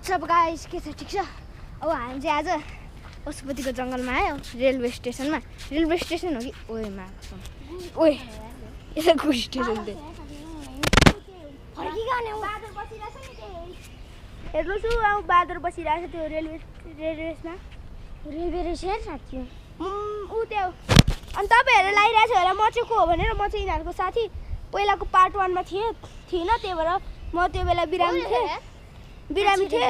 WhatsApp guys के छ ठीक छ अब हामी चाहिँ आज पशुपतिको जङ्गलमा आयो रेलवे स्टेसनमा रेलवे स्टेसन हो कि ओए मा ओए यसको स्टेसन थियो हेर्नु छु अब बादर बसिरहेको छ त्यो रेलवेमा रेलवे रेसर साथी ऊ त्यो अनि तपाईहरु लागिरहेछ होला म चाहिँ को हो भनेर म चाहिँ यिनीहरुको साथी पहिलाको पार्ट 1 मा थिएन त्यही भएर म त्यो बेला बिरामी थिए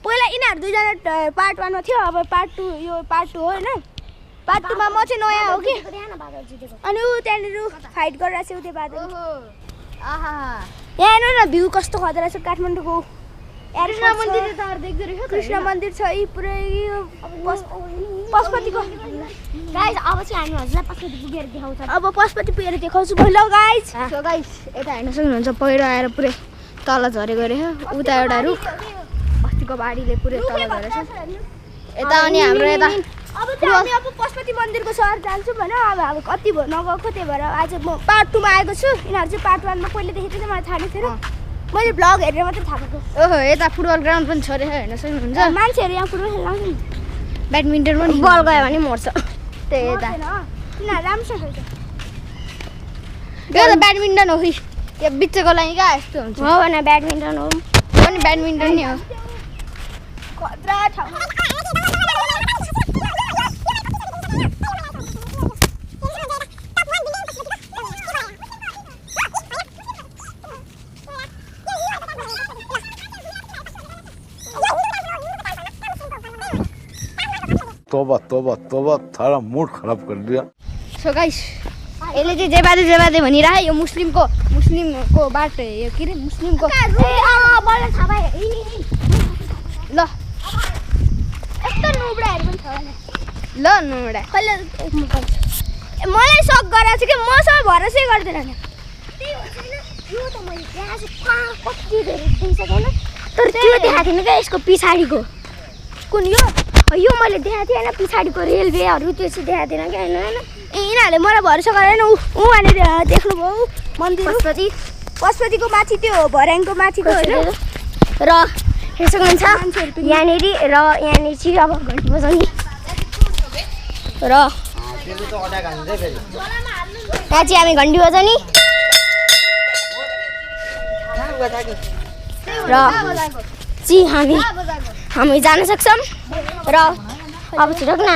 पहिला यिनीहरु दुईजना पार्ट 1 मा थियो अब पार्ट 2 यो पार्ट 2 हो हैन पार्ट 2 मा म चाहिँ नयाँ हो कि अनि ऊ त्यहाँनिर फाइट गरिरहेछ उ त्यो बादल आहा यहाँ हेर्नु न भ्यू कस्तो खतरा रहेछ काठमाडौँको कृष्ण मन्दिर त देख्दै रहेछ कृष्ण मन्दिर छ यी पुरै पशुपतिको गाइस अब चाहिँ हामी हजुरलाई पशुपति पुगेर देखाउँछ अब पशुपति पुगेर देखाउँछु ल गाइस सो गाइस यता हेर्न सक्नुहुन्छ पहिरो आएर पुरै तल झरेको रहेछ उता एउटा रुख अस्तिको बाढीले पुरै तल झरेछ यता अनि हाम्रो यता अब चाहिँ हामी अब पशुपति मन्दिरको सहर जान्छौँ भने अब कति भयो नगएको त्यही भएर आज म पार्ट 2 मा आएको छु यिनीहरु चाहिँ पार्ट 1 मा कहिले देखेको थिएँ मलाई थाहा थिएन मैले ब्लग हेरेर मात्रै थाहा पाएको ओहो यता फुटबल ग्राउन्ड पनि छ रे हेर्न सक्नुहुन्छ मान्छेहरु यहाँ फुटबल खेल्न आउँछन् ब्याडमिन्टन पनि बल गयो भने मर्छ त्यही यता यिनीहरु राम्रो खेल्छ यो त ब्याडमिन्टन हो कि यो बिचको लागि क्या यस्तो हुन्छ हो भने ब्याडमिन्टन हो पनि ब्याडमिन्टन नै हो खतरा ठाउँ तोबा तोबा तोबा थारा मूड खराब कर दिया सो गाइस यसले चाहिँ जेबादे भनिरहा यो मुस्लिमको बाटो यो के रे मुस्लिमको बल्ल थाहा पाए ल यस्तो नुबडाहरु पनि छ भने ल नुबडा कहिले मलाई शक गरेछ कि मसँग भरोसै गर्दैन नि त्यही हो छैन यो त मैले त्यहाँ चाहिँ कति धेरै देखिसकेन तर त्यो देखाएको थिएन क्या यसको पछाडीको कुन यो मैले देखाएको थिएँ हैन पछाडीको रेलवेहरु त्यो चाहिँ देखाएको थिएन क्या हैन यिनीहरुले मलाई भरोसा गरेन उ भनेर देख्नुभयो मन्दिर पशुपतिको माथि त्यो भर्याङको माथिको हैन र हेर्न सक्नुहुन्छ यहाँनेरि र यहाँनेरि चाहिँ अब घन्टी बजाउने र यहाँ चाहिँ हामी घन्टी बजाउने र चाहिँ हामी जान सक्छौँ र अब छिटो न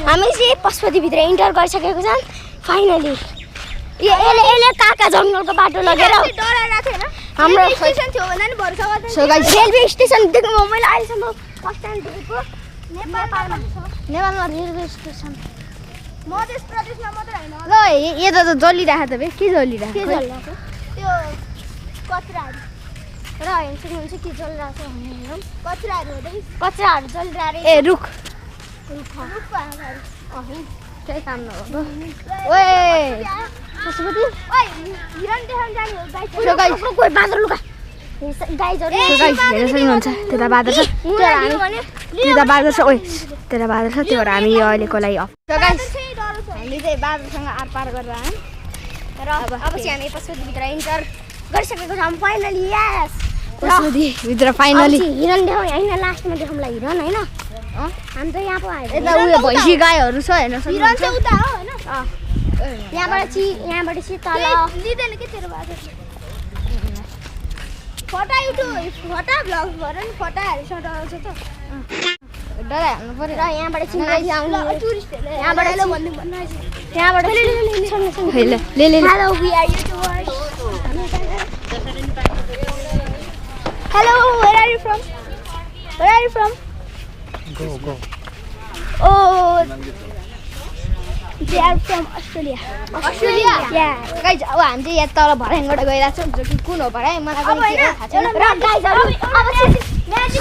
हामी चाहिँ पशुपतिभित्र इन्टर गरिसकेको छौँ फाइनली यसले काका जङ्गलको बाटो लगेर हाम्रो स्टेसन थियो भन्दा नि भरोसा गर्दैन सो गाइस रेलवे स्टेसन देख्नु मैले अहिलेसम्म फर्स्ट टाइम देखेको नेपालमा रेलवे स्टेसन मध्य प्रदेशमा मात्र हैन ल यता त जलिरहेको त बे के जलिरहेको त्यो कचराहरु र हेर्न सक्नुहुन्छ के जलिरहेको छ भने कचराहरु जलिरहेको ए रुख त्यही काम नगर्नु ओए पशुपति ओए हिरण देखाउन जाने हो गाइस कोही बाँदर लुका गाइजहरु हेर्न सक्नुहुन्छ त्यता बाँदर छ त्यता बाँदर छ ओए त्यता बाँदर छ त्यो भएर हामी अहिलेको लागि अफ गाइस हामीले चाहिँ बाँदरसँग आरपार गरेर आयौँ र अब चाहिँ हामी पशुपतिभित्र इन्टर गरिसकेको छौँ फाइनली यस पशुपतिभित्र फाइनली हिरण देखाउँ हैन लास्टमा देखाउँला हिरण हैन हामी त यहाँ पो आयो यता उयो भैँसी गाईहरु छ हेर्न सक्नुहुन्छ हिरण चाहिँ उता हो हैन यहाँबाट चाहिँ तल लिदैन के तेरो बाटो फटा भ्लग भएर नि फटाहरु सट आउँछ त डराइ हाल्नु पर्यो र यहाँबाट चाहिँ माथि आउनु टुरिस्टहरुले यहाँबाट ल भन्नु भन्नुहुन्छ त्यहाँबाट ले hello we are youtubers hello where are you from go oh they are from Australia yeah guys अब हामी चाहिँ यहाँ तल भर्याङबाट गइरहेको छौँ जो कि कुन हो भर्याङ मलाई पनि थाहा छैन र गाइजहरु अब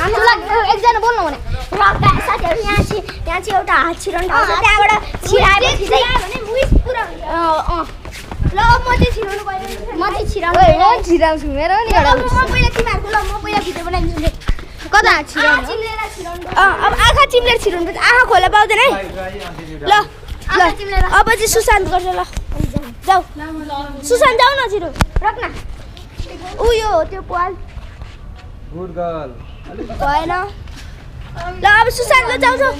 हामीलाई एकजना बोल्नु भने र गाइस साथीहरु यहाँ चाहिँ एउटा हात छिराउनु ठाउँ छ त्यहाँबाट छिराएपछि चाहिँ भने मुइस पुरा ल अब म चाहिँ छिराउनु गइरहेको छु म चाहिँ छिराउँछु मेरो नि एउटा म पहिला तिमीहरुको ल म पहिला भिडियो बनाइदिन्छु नि कता छिराउनु अब आँखा चिम्लेर छिराउनु पर्छ आँखा खोला पाउँदैन है ल अब चाहिँ सुशान्त गर्छ ल जाऊ सुशान्त जाऊ न छिटो राख्न उ यो हो त्यो पाल गुड गर्ल भएन ल अब सुशान्त जाऊ जाऊ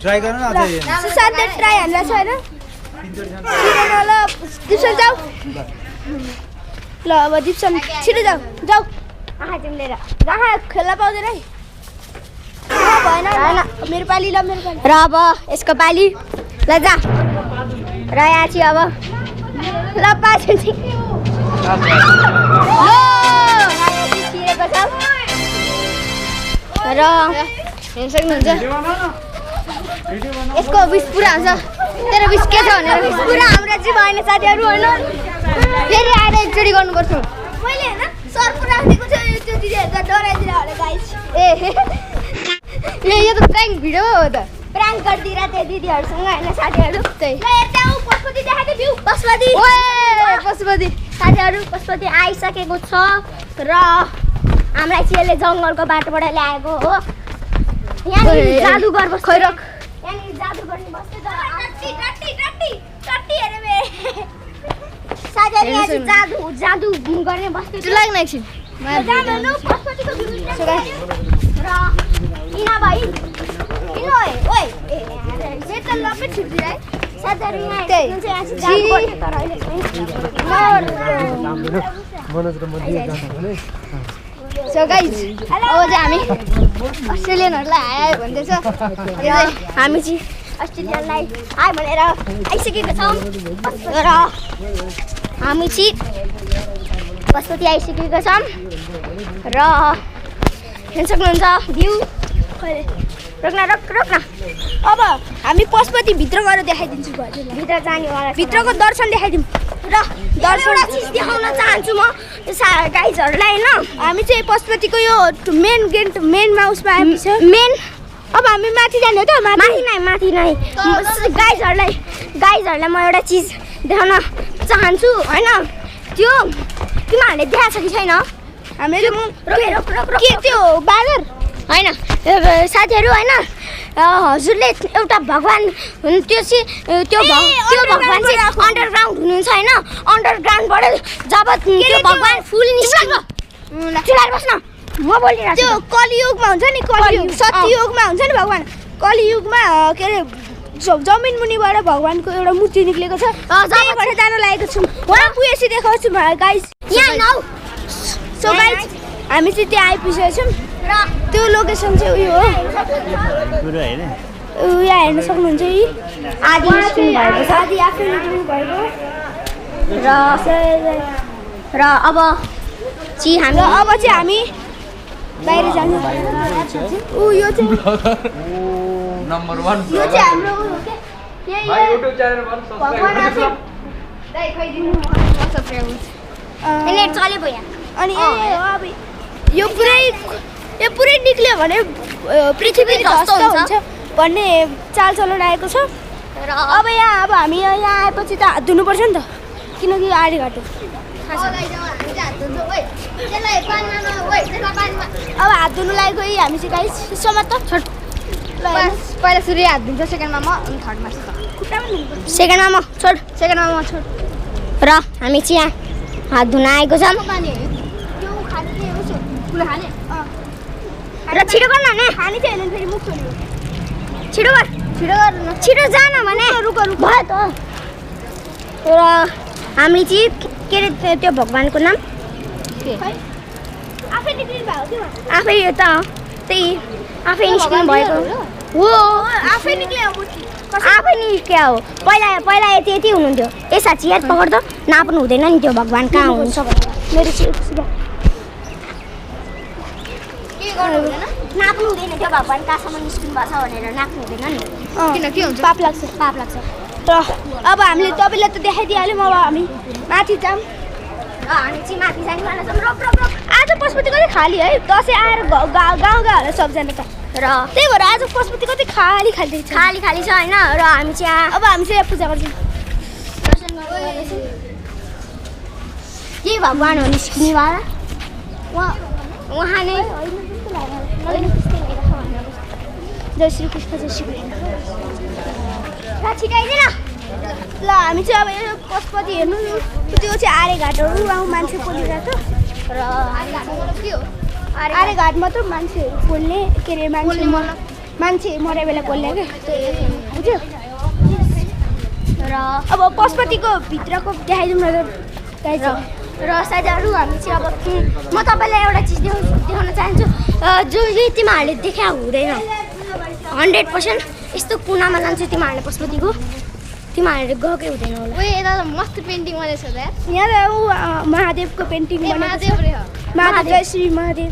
ट्राई गर्न न अझै सुशान्तले ट्राई हान्दैछ होइन ल दिप्सन जाऊ ल अब दिप्सन छिटो जाऊ जाऊ आँखा तिमीले आँखा खेल्न पाउँदैन है भएन मेरो पाली ल मेरो पाली र अब यसको पाली ल जा र यहाँ चाहिँ अब ल पाछे छिरेको छ र हेर्न सक्नुहुन्छ यसको विष पुरा हुन्छ तेरो विष के छ भनेर विष पुरा हाम्रो चाहिँ भएन साथीहरू होइन फेरि आएर एकचोटि गर्नुपर्छ मैले होइन सर्फ राखिदिएको छु त्यो दिदीहरू त डराइदिएर होला गाइस यो त प्र्याङ्क भिडियो हो त प्र्याङ्क गरिदिएर त्यो दिदीहरूसँग होइन साथीहरू त्यही पशुपति देखाएको भ्यू पशुपति पशुपति साथीहरू पशुपति आइसकेको छ र हामीलाई चाहिँ यसले जङ्गलको बाटोबाट ल्याएको हो यहाँनिर जादुगर बस्छ यहाँनिर जादुगर बस्छ साथीहरू यहाँ चाहिँ जादु गर्ने बस्छ लाग्ने एकछिन र इना भाइ साथीहरू यहाँ जादु गर्ने तर अहिले सो गाइज अब चाहिँ हामी अस्ट्रेलियनहरूलाई आयो भन्दैछ हामी चाहिँ अस्ट्रेलियनलाई आयो भनेर आइसकेको छौँ र हामी चाहिँ पशुपति आइसकेको छौँ र हेर्न सक्नुहुन्छ भ्यू रोक्न अब हामी पशुपति भित्र गएर देखाइदिन्छु भित्र जानेवाला भित्रको दर्शन देखाइदिउँ र दर्शन चिज देखाउन चाहन्छु म गाइजहरूलाई होइन हामी चाहिँ पशुपतिको यो मेन गेट मेनमा उसमा आएपछि मेन अब हामी माथि जाने हो त माथि नै गाइजहरूलाई म एउटा चिज देखाउन चाहन्छु होइन त्यो तिमीहरूले देखाएको छ कि छैन हामीले के त्यो बादर होइन साथीहरू होइन हजुरले एउटा भगवान् त्यो भगवान् चाहिँ अन्डरग्राउन्ड हुनुहुन्छ होइन अन्डरग्राउन्डबाट जब त्यो भगवान् फुल निस्किन्छ चुलाएर बस्न म बोलिरहेको त्यो कलियुगमा हुन्छ नि कलियुग सत्ययुगमा हुन्छ नि भगवान् कलियुगमा के अरे जमिन मुनिबाट भगवान्को एउटा मूर्ति निक्लेको छ त्यहीबाट जान लागेको छौँ वहाँ पुगेपछि देखाउँछु गाइस यहाँ नौ सो गाइस हामी चाहिँ त्यहाँ आइपुगेको छौँ र त्यो लोकेसन चाहिँ उयो हो यहाँ हेर्न सक्नुहुन्छ यी आदि स्कुल भएको छ आदि आफै भएको र अब चाहिँ हामी बाहिर जानु यो चाहिँ नम्बर 1 यो चाहिँ हाम्रो भाइ युट्युब च्यानल सब्स्क्राइब गर्नु दाइ खैदिनु सब्स्क्राइब यसले चले भयो अनि अब यो पुरै निक्ल्यो भने पृथ्वी ध्वस्त हुन्छ भन्ने चालचलन आएको छ र अब हामी यहाँ आएपछि त हात धुनुपर्छ नि त किनकि आडी घाटो अब हात धुनु लागेको हामी चाहिँ गाइस समात छोड पहिला सुरु हात धुन्छ सेकेन्डमा म अनि थर्डमा सेकेन्डमा म छोड र हामी चाहिँ यहाँ हात धुन आएको छौँ र छिटो गर्न न खाने चाहिँ होइन फेरि मुख छोड्यो छिटो जान भने रुक भयो त र हामी चाहिँ के अरे त्यो भगवान्को नाम आफै निस्किनु भएको थियो आफै त त्यही आफै निस्किनु भएको हो आफै निस्क्यो हो पहिला यति हुनुहुन्थ्यो ए साँच्ची याद पकड त नाप्नु हुँदैन नि त्यो भगवान् कहाँ हुनुहुन्छ मेरो नाप्नु हुँदैन त्यो भगवान् कहाँसम्म निस्किनु भएको छ भनेर नाप्नु हुँदैन नि किन के हुन्छ पाप लाग्छ र अब हामीले तपाईँलाई त देखाइदिइहाल्यौँ अब हामी माथि जाऊँ हामी चाहिँ माथि जानेवाला छौँ रोक आज पशुपति कति खाली है दसैँ आएर गाउँगाउँहरूलाई सबजना त र त्यही भएर आज पशुपति कति खाली छ होइन र हामी चाहिँ अब हामी चाहिँ पूजा गर्छौँ के भगवान् हो निस्किनेवाला उहाँ नै जय श्री कृष्ण छिटाइदिन ल हामी चाहिँ अब यो पशुपति हेर्नु त्यो चाहिँ आरे घाटहरू आउँ मान्छे बोलिरहेको र के हो आरे घाटमा त मान्छेहरू पोल्ने के अरे मान्छे मरे बेला पोल्ने क्या बुझ्यो र अब पशुपतिको भित्रको देखाइदिउँ न गाइज र साथीहरू हामी चाहिँ अब म तपाईँलाई एउटा चिज देखाउन चाहन्छु जो यही तिमीहरूले देखा हुँदैन 100% यस्तो कुनामा जान्छु तिमीहरूले पशुपतिको तिमीहरूले गएकै हुँदैन होला यता त मस्त पेन्टिङ बनाएको छ यहाँ त ऊ महादेवको पेन्टिङ बनाएको महादेव श्री महादेव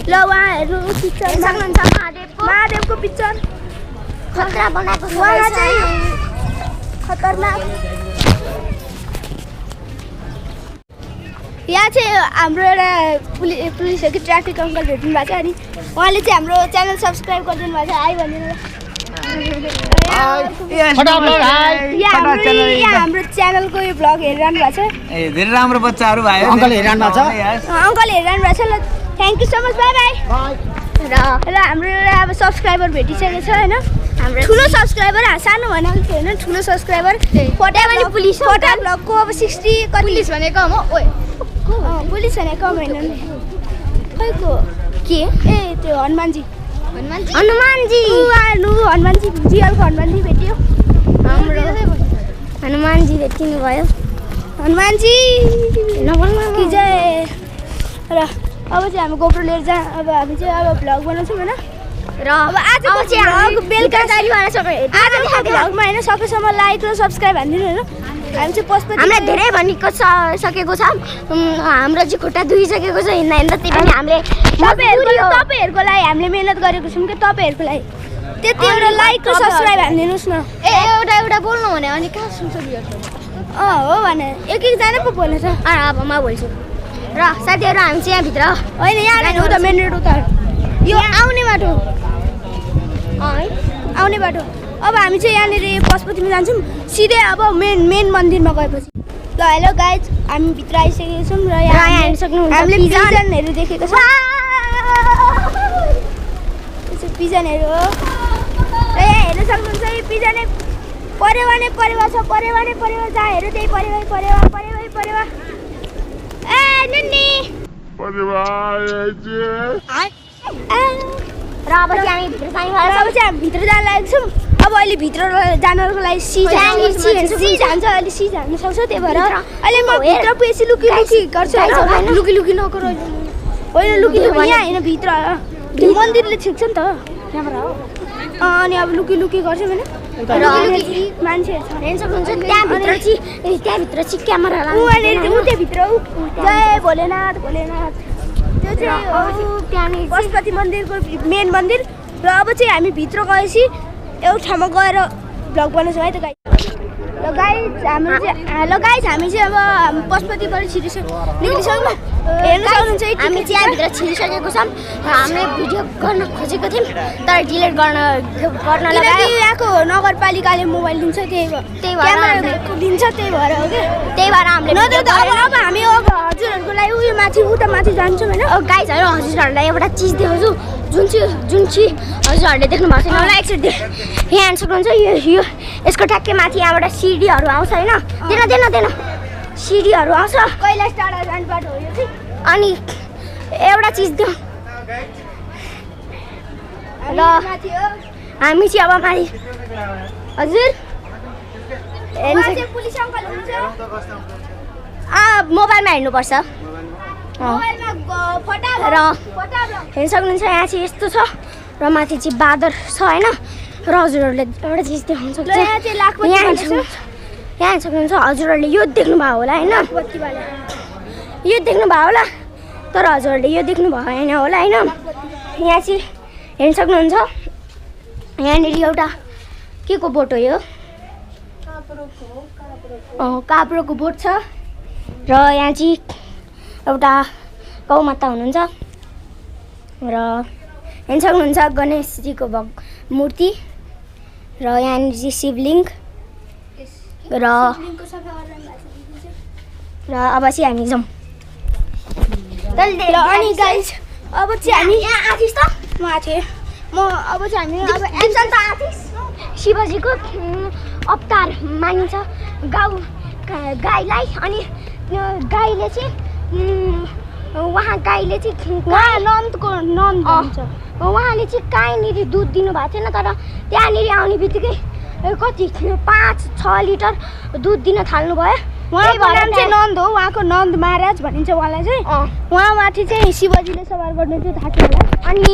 ल उहाँहरू पिक्चर सक्नुहुन्छ महादेवको पिक्चर खतरा बनाएको छ खतरनाक यहाँ चाहिँ हाम्रो एउटा पुलिस हो कि ट्राफिक अङ्कल भेट्नु भएको छ अनि उहाँले चाहिँ हाम्रो च्यानल सब्सक्राइब गरिदिनु भएको छ हाई भनिदिनु हाम्रो च्यानलको यो भ्लग हेरिरहनु भएको छ धेरै राम्रो बच्चाहरू भयो अङ्कल हेरिरहनु भएको छ अङ्कल हेरिरहनु भएको छ ल thank you so much by by र हाम्रो एउटा अब सब्सक्राइबर भेटिसकेको छ होइन हाम्रो ठुलो सब्सक्राइबर सानो भनेको थियो होइन ठुलो सब्सक्राइबर फटा पुलिस फटा भ्लगको अब 60 कति पुलिस भनेको हो पुलिस भनेको होइन खैको के ए त्यो हनुमानजी हनुमानजी जियलको हनुमानजी भेट्यो हाम्रो हनुमानजी भेटिनु भयो हनुमानजी कि जय र अब चाहिँ हामी गोप्रो लिएर अब हामी चाहिँ अब भ्लग बनाउँछौँ होइन र अब आजको चाहिँ बेलुका आजको भ्लगमा होइन सकेसम्म लाइक र सब्सक्राइब हानिदिनु होइन हामी चाहिँ पशुपति हामीलाई धेरै भनेको सकेको छ हाम्रो चाहिँ खुट्टा दुइसकेको छ हिँड्दा हिँड्दा त्यही पनि हामीले तपाईँहरूको लागि हामीले मिहिनेत गरेको छौँ कि तपाईँहरूको लागि त्यति एउटा लाइक र सब्सक्राइब हानिदिनुहोस् न ए एउटा बोल्नु भने अनि कहाँ सुन्छ हो भने एक एकजना पो बोल्नु छ अब म बोल्छु र साथीहरू हामी चाहिँ यहाँभित्र होइन यहाँ होइन उता मेन रोड उता यो आउने बाटो आउने बाटो अब हामी चाहिँ यहाँनिर पशुपतिमा जान्छौँ सिधै अब मेन मन्दिरमा गएपछि ल हेलो गाइज हामी भित्र आइसकेको छौँ र यहाँ हेर्न सक्नुहुन्छ हामीले पिजनहरू देखेको छ पिजनहरू हो र यहाँ हेर्न सक्नुहुन्छ यो पिजनै परेवा छ परेवा जहाँ हेऱ्यो त्यही परेवा ए नन्नी र अब चाहिँ हामी भित्र जान लागेको छौँ अब अहिले भित्र जानको लागि सी जान्छ अहिले सी जानु सक्छ त्यही भएर अहिले म भित्र बेसी लुकी गर्छु लुकी नगर होइन लुकी यहाँ होइन भित्र मन्दिरले छिक्छ नि त अनि अब लुकी गर्छौँ होइन मान्छेहरू छ हेर्न सक्नुहुन्छ त्यहाँभित्र चाहिँ क्यामेरा त्यहाँभित्र जय भोलेनाथ त्यो चाहिँ त्यहाँनिर पशुपति मन्दिरको मेन मन्दिर र अब चाहिँ हामी भित्र गएपछि एउटा ठाउँमा गएर भ्लग बनाउँछौँ है त गाइज हामी चाहिँ अब पशुपतिबाट निक्लिसक्यौँ हेर्न सक्नुहुन्छ हामी चाहिँ यहाँभित्र छिरिसकेको छौँ हामीले भिडियो गर्न खोजेको थियौँ तर डिलिट गर्न यहाँको नगरपालिकाले मोबाइल दिन्छ त्यही भएर दिन्छ त्यही भएर हो कि त्यही भएर हामीले अब हामी अब हजुरहरूको लागि उयो उता माथि जान्छौँ होइन गाइजहरू हजुरहरूलाई एउटा चिज देखाउँछु जुन चाहिँ हजुरहरूले देख्नु भएको छैन होला एकचोटि यहाँ हेर्न सक्नुहुन्छ यो यसको ठ्याक्कै माथि यहाँबाट सिडीहरू आउँछ होइन देन सिडीहरू आउँछ कैलाश टाढा जाने बाटो हो यो चाहिँ अनि एउटा चिज दिउँ र हामी चाहिँ अब माथि हजुर पुलिस अङ्कल हुन्छ मोबाइलमा हेर्नुपर्छ र हेर्न सक्नुहुन्छ यहाँ चाहिँ यस्तो छ र माथि चाहिँ बादर छ होइन र हजुरहरूले एउटा चिज देख्नु सक्छ यहाँ हेर्न सक्नुहुन्छ हजुरहरूले यो देख्नुभयो होला होइन यो देख्नुभयो होला तर हजुरहरूले यो देख्नु भएन होला होइन यहाँ चाहिँ हेर्न सक्नुहुन्छ यहाँनिर एउटा के को बोट हो यो काप्रोको बोट छ र यहाँ चाहिँ एउटा गौमाता हुनुहुन्छ र हेर्न सक्नुहुन्छ गणेशजीको मूर्ति र यहाँनिर चाहिँ शिवलिङ्ग र अब चाहिँ हामी जाउँ अनि गाइस अब चाहिँ हामी यहाँ आथिस त म आथेँ म अब चाहिँ हामी अब एक्सन त आथिस शिवजीको अवतार मानिन्छ गाईलाई अनि गाईले चाहिँ उहाँ गाईले चाहिँ उहाँ नन्दको नन्द हुन्छ उहाँले चाहिँ गाईनिर दुध दिनुभएको थिएन तर त्यहाँनिर आउने बित्तिकै कति 5-6 लिटर दुध दिन थाल्नुभयो उहाँको नाम चाहिँ नन्द हो उहाँको नन्द महाराज भनिन्छ उहाँलाई चाहिँ उहाँ माथि चाहिँ शिवजीले सवार गर्ने थियो थाहा थियो होला अनि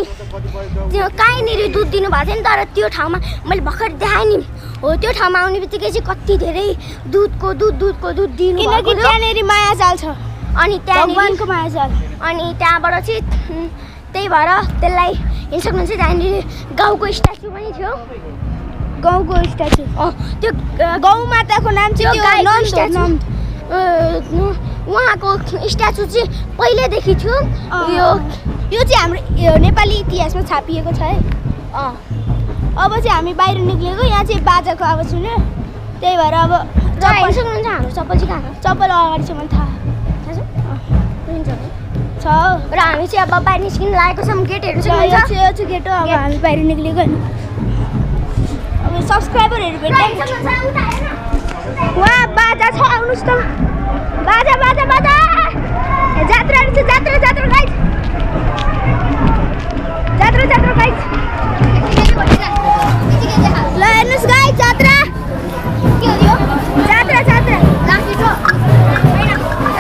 त्यो गाईनिर दुध दिनुभएको थियो नि तर त्यो ठाउँमा मैले भर्खर देखाएँ नि हो त्यो ठाउँमा आउने बित्तिकै चाहिँ कति धेरै दुधको दुध दिनु किनकि त्यहाँनिर माया जाल छ अनि त्यहाँनिर भगवानको माया जाल अनि त्यहाँबाट चाहिँ त्यही भएर त्यसलाई हेर्न सक्नुहुन्छ त्यहाँनिर गाउँको स्ट्याचु पनि थियो गाउँको स्ट्याचु त्यो गौ माताको नाम चाहिँ नन्द उहाँको स्ट्याचु चाहिँ पहिल्यैदेखि थियो यो चाहिँ हाम्रो नेपाली इतिहासमा छापिएको छ है अब चाहिँ हामी बाहिर निक्लेको यहाँ चाहिँ बाजाको आवाज सुन्यो त्यही भएर अब हेर्न सक्नुहुन्छ हाम्रो चप्पल चाहिँ कहाँ चप्पल अगाडि छ मलाई थाहा छ र हामी चाहिँ अब बाहिर निस्किन लागेको छौँ गेट हेर्नु सक्नुहुन्छ यो गेट हो अब हामी बाहिर निक्लेको होइन अब सब्सक्राइबरहरू भेट्छ वहाँ बाजा छ आउनुहोस् त बाजा बाजा बाजा जात्राहरू छ जात्रा जात्रा गाइज जात्रा जात्रा गाइज ल हेर्नुहोस् गाइज जात्रा के हो यो जात्रा जात्रा लाठी छ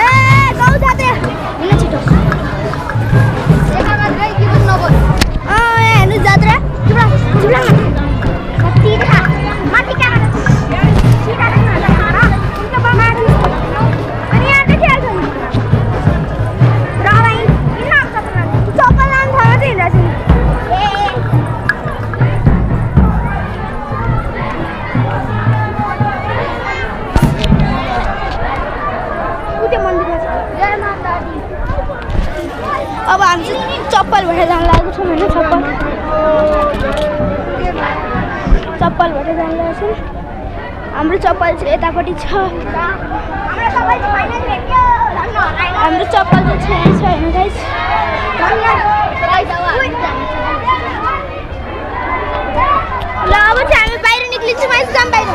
ए गाउँ जात्रा हुन छिटो देखा मात्रै के पनि नगर्नु हेर्नुहोस् जात्रा चुप्ला चुप्ला कति देखा माथि क्यामेरा सिधा देख्नु माथि अनि यहाँ देखिहाल्छ नि र अब हिँड्न आउँछ चप्पल लानु ठाउँमा चाहिँ हिँड्दा छु अब हामी चाहिँ चप्पल भएर जान लागेको छौँ होइन चप्पल भएर जान लागेको छौँ हाम्रो चप्पल चाहिँ यतापट्टि छ हाम्रो चप्पल चाहिँ छ होइन गाइस ल अब चाहिँ हामी बाहिर निक्लिन्छौँ मान्छे जाम बाहिर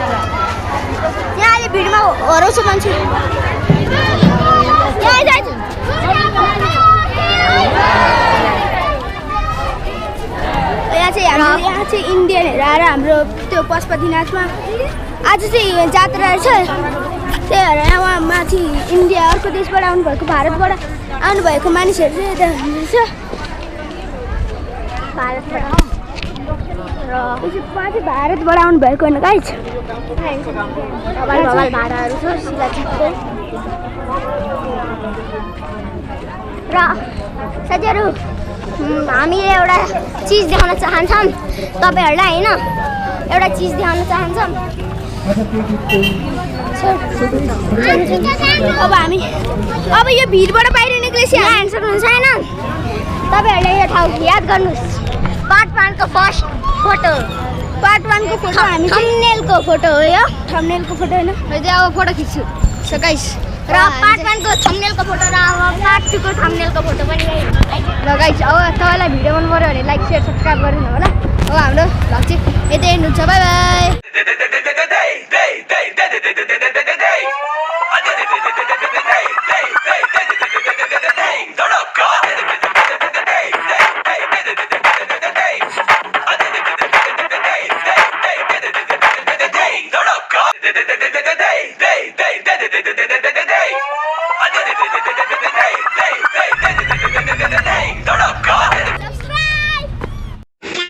यहाँ अहिले भिडमा हराउँछ मान्छे यहाँ जान्छ यहाँ चाहिँ इन्डियनहरू आएर हाम्रो त्यो पशुपतिनाथमा आज चाहिँ जात्रा छ त्यही भएर यहाँ माथि इन्डिया अर्को देशबाट आउनुभएको भारतबाट आउनुभएको मानिसहरू चाहिँ यता हुनुहुन्छ माथि भारतबाट आउनुभएको होइन गाइज भाडाहरू छ शिलाचितको र साथीहरू हामीले एउटा चिज देखाउन चाहन्छौँ तपाईँहरूलाई होइन एउटा चिज देखाउन चाहन्छौँ अब यो भिडबाट बाहिर निक्लेपछि यहाँ हेर्न सक्नुहुन्छ होइन तपाईँहरूले यो ठाउँ याद गर्नुहोस् पार्ट 1 को फर्स्ट फोटो पार्ट 1 को फोटो हामी थम्बनेलको फोटो हो यो थम्बनेलको फोटो होइन मैले अब फोटो खिच्छु सो गाइस र पार्ट 1 को थम्बनेलको फोटो र अब पार्ट 2 को थम्बनेलको फोटो पनि र गाइस अब तपाईँलाई भिडियो मन पर्यो भने लाइक सेयर सब्सक्राइब गरिदिनु होला अब हाम्रो भ्लग चाहिँ यतै एन्ड हुन्छ बाई बाई